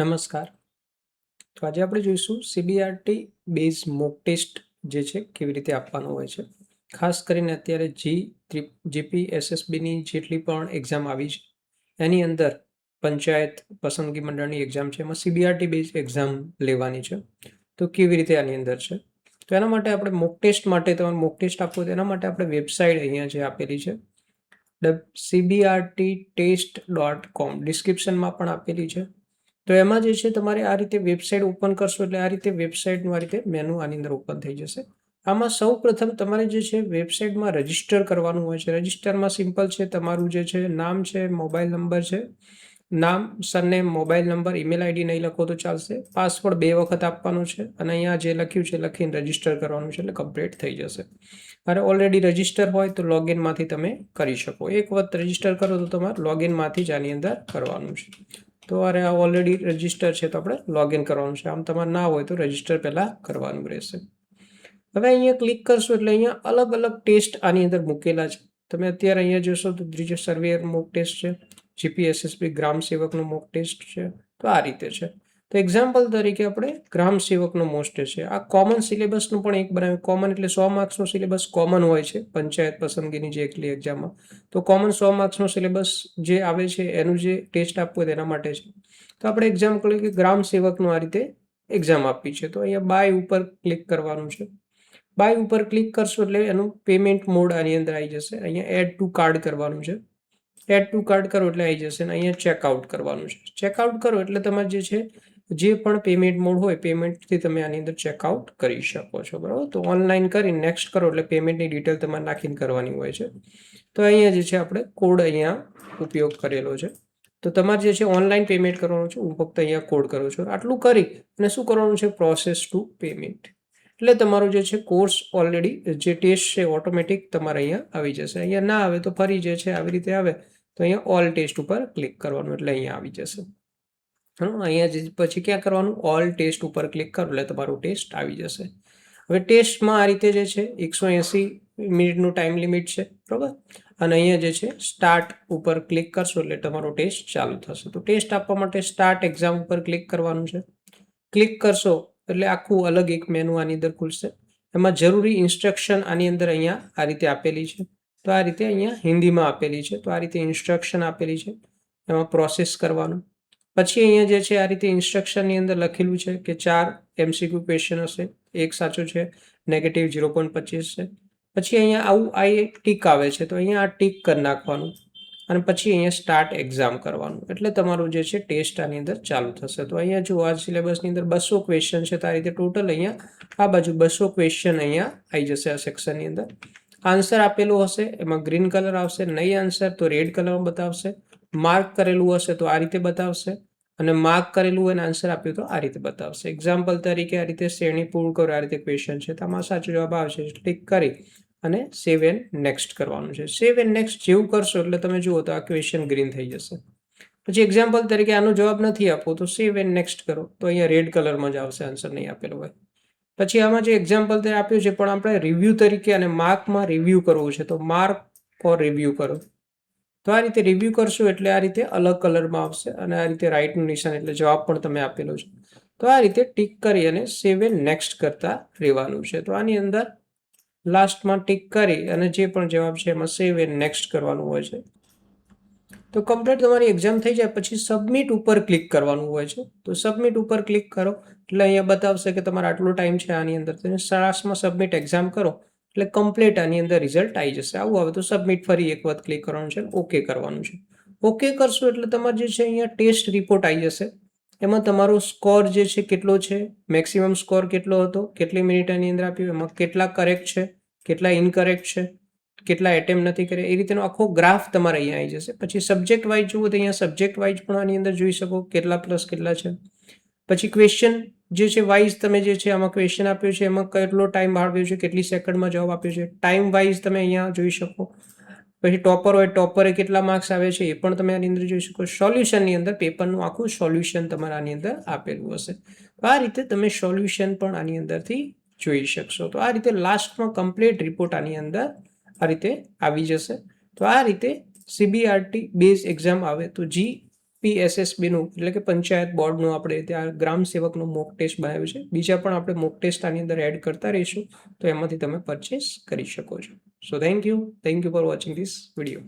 નમસ્કાર. તો આજે આપણે જોઈશું સીબીઆરટી બેઝ મોક ટેસ્ટ જે છે કેવી રીતે આપવાનો હોય છે. ખાસ કરીને અત્યારે જીપી એસએસબીની જેટલી પણ એક્ઝામ આવી છે એની અંદર પંચાયત પસંદગી મંડળની એક્ઝામ છે, એમાં સીબીઆરટી બેઝ એક્ઝામ લેવાની છે. તો કેવી રીતે આની અંદર છે, તો એના માટે આપણે મોક ટેસ્ટ માટે તમારે મોક ટેસ્ટ આપવો તો એના માટે આપણે વેબસાઇટ અહીંયા જે આપેલી છે cbrttest.com ડિસ્ક્રિપ્શનમાં પણ આપેલી છે. તો એમાં જે છે તમારે આ રીતે વેબસાઇટ ઓપન કરશો એટલે આ રીતે વેબસાઇટનું આ રીતે મેનુ આની અંદર ઓપન થઈ જશે. આમાં સૌ પ્રથમ તમારે જે છે વેબસાઇટમાં રજીસ્ટર કરવાનું હોય છે. રજીસ્ટરમાં સિમ્પલ છે, તમારું જે છે નામ છે, મોબાઈલ નંબર છે, નામ, surname, mobile number, email ID નહીં લખો તો ચાલશે. પાસવર્ડ 2 વખત આપવાનું છે અને અહીંયા જે લખ્યું છે લખીને રજીસ્ટર કરવાનું છે એટલે કમ્પ્લીટ થઈ જશે. અને ઓલરેડી રજીસ્ટર હોય તો લોગિનમાંથી તમે કરી શકો. એક વખત રજીસ્ટર કરો તો તમારે લોગિનમાંથી જ આની અંદર કરવાનું છે. તો અરે આ ઓલરેડી રજીસ્ટર છે તો આપણે લોગિન કરવાનું છે. આમ તમારે ના હોય તો રજીસ્ટર પહેલાં કરવાનું રહેશે. હવે અહીંયા ક્લિક કરશો એટલે અહીંયા અલગ અલગ ટેસ્ટ આની અંદર મૂકેલા છે. તમે અત્યારે અહીંયા જોશો તો ત્રીજો સર્વેયર મોક ટેસ્ટ છે, જીપીએસએસબી ગ્રામ સેવકનો મોક ટેસ્ટ છે. તો આ રીતે છે. તો એક્ઝામ્પલ તરીકે આપણે ગ્રામ સેવકનો મોસ્ટ છે. આ કોમન સિલેબસનું પણ એક બનાવ્યું. કોમન એટલે 100 માર્ક્સનો સિલેબસ કોમન હોય છે પંચાયત પસંદગીની જે એકલી એક્ઝામમાં. તો કોમન 100 માર્ક્સનો સિલેબસ જે આવે છે એનું જે ટેસ્ટ આપવું હોય તેના માટે છે. તો આપણે એક્ઝામ્પલ કે ગ્રામ સેવકનું આ રીતે એક્ઝામ આપી છે. તો અહીંયા બાય ઉપર ક્લિક કરવાનું છે. બાય ઉપર ક્લિક કરશો એટલે એનું પેમેન્ટ મોડ આની અંદર આવી જશે. અહીંયા એડ ટુ કાર્ડ કરવાનું છે. એડ ટુ કાર્ડ કરો એટલે આવી જશે અને અહીંયા ચેકઆઉટ કરવાનું છે. ચેકઆઉટ કરો એટલે તમારે જે છે જે પણ પેમેન્ટ મોડ હોય પેમેન્ટથી તમે આની અંદર ચેકઆઉટ કરી શકો છો. બરાબર. તો ઓનલાઈન કરી નેક્સ્ટ કરો એટલે પેમેન્ટની ડિટેલ તમારે નાખીને કરવાની હોય છે. તો અહીંયા જે છે આપણે કોડ અહીંયા ઉપયોગ કરેલો છે. તો તમારે જે છે ઓનલાઈન પેમેન્ટ કરવાનું છે. હું ફક્ત અહીંયા કોડ કરું છું. આટલું કરી અને શું કરવાનું છે, પ્રોસેસ ટુ પેમેન્ટ. એટલે તમારો જે છે કોર્સ ઓલરેડી જે ટેસ્ટ છે ઓટોમેટિક તમારે અહીંયા આવી જશે. અહીંયા ના આવે તો ફરી જે છે આવી રીતે આવે તો અહીંયા ઓલ ટેસ્ટ ઉપર ક્લિક કરવાનું એટલે અહીંયા આવી જશે. અહીંયા પછી ક્યાં કરવાનું, ઓલ ટેસ્ટ ઉપર ક્લિક કરો એટલે તમારું ટેસ્ટ આવી જશે. હવે ટેસ્ટમાં આ રીતે જે છે 180 મિનિટનું ટાઈમ લિમિટ છે. બરાબર. અને અહીંયા જે છે સ્ટાર્ટ ઉપર ક્લિક કરશો એટલે તમારો ટેસ્ટ ચાલુ થશે. તો ટેસ્ટ આપવા માટે સ્ટાર્ટ એક્ઝામ ઉપર ક્લિક કરવાનું છે. ક્લિક કરશો એટલે આખું અલગ એક મેનુ આની અંદર ખુલશે. એમાં જરૂરી ઇન્સ્ટ્રક્શન આની અંદર અહીંયા આ રીતે આપેલી છે. તો આ રીતે અહીંયા હિન્દીમાં આપેલી છે. તો આ રીતે ઇન્સ્ટ્રક્શન આપેલી છે, એમાં પ્રોસેસ કરવાનું. પછી અહીંયા જે છે આ રીતે ઇન્સ્ટ્રક્શનની અંદર લખેલું છે કે 4 MCQ ક્વેશ્ચન હશે, એક સાચો છે, નેગેટિવ 0.25 છે. પછી અહીંયા આવું આ ટીક આવે છે તો અહીંયા આ ટીક કરી નાખવાનું અને પછી અહીંયા સ્ટાર્ટ એક્ઝામ કરવાનું એટલે તમારું જે છે ટેસ્ટ આની અંદર ચાલુ થશે. તો અહીંયા જો આ સિલેબસની અંદર 200 ક્વેશ્ચન છે તો આ રીતે ટોટલ અહીંયા આ બાજુ 200 ક્વેશ્ચન અહીંયા આવી જશે આ સેક્શનની અંદર. આન્સર આપેલું હશે એમાં ગ્રીન કલર આવશે, નહીં આન્સર તો રેડ કલરમાં બતાવશે. માર્ક કરેલું હશે તો આ રીતે બતાવશે અને માર્ક કરેલું હોય અને આન્સર આપ્યું તો આ રીતે બતાવશે. એક્ઝામ્પલ તરીકે આ રીતે શ્રેણી પૂર્ણ કરો, આ રીતે ક્વેશ્ચન છે તો આમાં સાચો જવાબ આવશે. ક્લિક કરી અને સેવ એન્ડ નેક્સ્ટ કરવાનું છે. સેવ એન્ડ નેક્સ્ટ જેવું કરશો એટલે તમે જુઓ તો આ ક્વેશ્ચન ગ્રીન થઈ જશે. પછી એક્ઝામ્પલ તરીકે આનો જવાબ નથી આપવો તો સેવ એન્ડ નેક્સ્ટ કરો તો અહીંયા રેડ કલરમાં જ આવશે, આન્સર નહીં આપેલો હોય. પછી આમાં જે એક્ઝામ્પલ આપ્યું છે પણ આપણે રિવ્યૂ તરીકે અને માર્કમાં રિવ્યૂ કરવું છે તો માર્ક ફોર રિવ્યૂ કરો. તો આ રીતે રિવ્યૂ કરશો એટલે આ રીતે અલગ કલરમાં આવશે અને આ રીતે રાઈટનું નિશાન એટલે જવાબ પણ તમે આપેલો છે. તો આ રીતે ટીક કરી અને સેવ એન્ડ નેક્સ્ટ કરતા રહેવાનું છે. તો આની અંદર લાસ્ટમાં ટીક કરી અને જે પણ જવાબ છે એમાં સેવ એન્ડ નેક્સ્ટ કરવાનું હોય છે. તો કમ્પ્લીટ તમારી એક્ઝામ થઈ જાય પછી સબમિટ ઉપર ક્લિક કરવાનું હોય છે. તો સબમિટ ઉપર ક્લિક કરો એટલે અહીંયા બતાવશે કે તમારે આટલો ટાઈમ છે આની અંદર. તમે લાસ્ટમાં સબમિટ એક્ઝામ કરો એટલે કમ્પ્લીટ આની અંદર રિઝલ્ટ આવી જશે. આવું આવે તો સબમિટ ફરી એક વખત ક્લિક કરવાનું છે, ઓકે કરવાનું છે. ઓકે કરશો એટલે તમારે જે છે અહીંયા ટેસ્ટ રિપોર્ટ આવી જશે. એમાં તમારો સ્કોર જે છે કેટલો છે, મેક્સિમમ સ્કોર કેટલો હતો, કેટલી મિનિટ આની અંદર આપ્યું, એમાં કેટલા કરેક્ટ છે, કેટલા ઇનકરેક્ટ છે, કેટલા એટેમ્પ નથી કર્યા, એ રીતેનો આખો ગ્રાફ તમારે અહીંયા આવી જશે. પછી સબ્જેક્ટ વાઇઝ જુઓ તો અહીંયા સબ્જેક્ટ વાઇઝ પણ આની અંદર જોઈ શકો કેટલા પ્લસ કેટલા છે. પછી ક્વેશ્ચન જે છે વાઇઝ તમે જે છે આમાં ક્વેશ્ચન આપ્યું છે એમાં કેટલો ટાઈમ આપ્યો છે, કેટલી સેકન્ડમાં જવાબ આપ્યો છે, ટાઈમ વાઇઝ તમે અહીંયા જોઈ શકો. પછી ટોપર હોય ટોપરે કેટલા માર્ક્સ આવે છે એ પણ તમે આની અંદર જોઈ શકો. સોલ્યુશનની અંદર પેપરનું આખું સોલ્યુશન તમારે આની અંદર આપેલું હશે. તો આ રીતે તમે સોલ્યુશન પણ આની અંદરથી જોઈ શકશો. તો આ રીતે લાસ્ટમાં કમ્પ્લીટ રિપોર્ટ આની અંદર આ રીતે આવી જશે. તો આ રીતે સીબીઆરટી બેઝ એક્ઝામ આવે તો PSSBનું એટલે કે પંચાયત બોર્ડનું આપણે ત્યાં ગ્રામ સેવકનું મોક ટેસ્ટ બનાવ્યું છે. બીજા પણ આપણે મોક ટેસ્ટ આની અંદર એડ કરતા રહીશું, તો એમાંથી તમે પરચેસ કરી શકો છો. So thank you for watching this video.